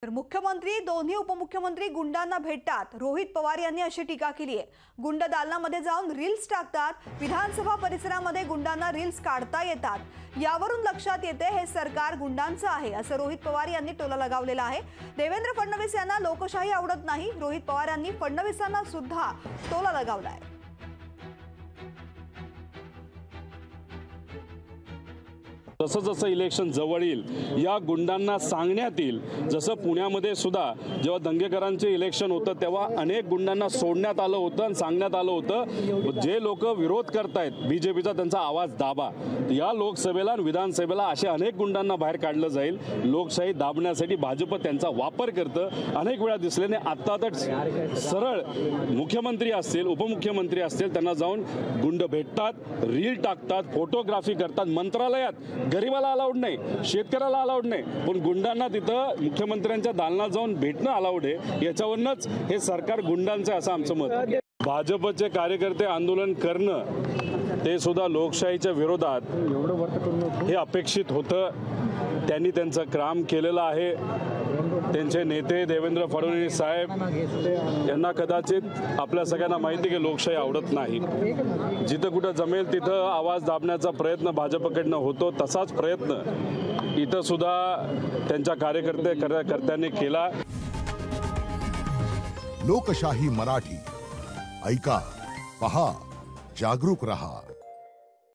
तर मुख्यमंत्री दोन्ही उपमुख्यमंत्री गुंडांना भेटतात। रोहित पवार यांनी अशी टीका केली आहे। गुंड दालनामध्ये जाऊन रील्स टाकतात, विधानसभा परिसरामध्ये गुंडांना रील्स काढता येतात। यावरून लक्षात येते हे सरकार गुंडांचं आहे, असं रोहित पवार यांनी टोला लगावलेला आहे। देवेंद्र फडणवीस यांना लोकशाही आवडत नाही, रोहित पवार यांनी फडणवीसांना सुद्धा टोला लगावलाय। जसं जसं इलेक्शन जवळ येईल या गुंडांना सांगण्यात येईल। जसं पुण्यामध्ये सुद्धा जेव्हा दंगेकरांचे इलेक्शन होतं तेव्हा अनेक गुंडांना सोडण्यात आलं होतं आणि सांगण्यात आलं होतं जे लोक विरोध करतायत बीजेपीचा त्यांचा आवाज दाबा। या लोकसभेला आणि विधानसभेला अशा अनेक गुंडांना बाहेर काढलं जाईल। लोकशाही दाबण्यासाठी भाजप त्यांचा वापर करतं। अनेक वेळा दिसल्याने आता तर सरळ मुख्यमंत्री असतील उपमुख्यमंत्री असतील त्यांना जाऊन गुंड भेटतात, रील टाकतात, फोटोग्राफी करतात। मंत्रालयात गरीबाला अलाउड नाही, शेतकऱ्याला अलाउड नाही, पण गुंडांना तिथं मुख्यमंत्र्यांच्या दालनात जाऊन भेटणं अलाउड आहे। याच्यावरूनच हे सरकार गुंडांचं असं आमचं मत आहे। भाजपचे कार्यकर्ते आंदोलन करणं ते सुद्धा लोकशाहीच्या विरोधात हे अपेक्षित होतं। त्यांनी त्यांचं काम केलेलं आहे। त्यांचे नेते देवेंद्र फडणवीस साहेब यांना कदाचित आपल्या सगळ्यांना माहिती की लोकशाही आवडत नाही। जिथं कुठं जमेल तिथं आवाज दाबण्याचा प्रयत्न भाजपकडनं होतो, तसाच प्रयत्न इथं सुद्धा त्यांच्या कार्यकर्त्यांनी केला। लोकशाही मराठी ऐका, पहा, जागरूक रहा।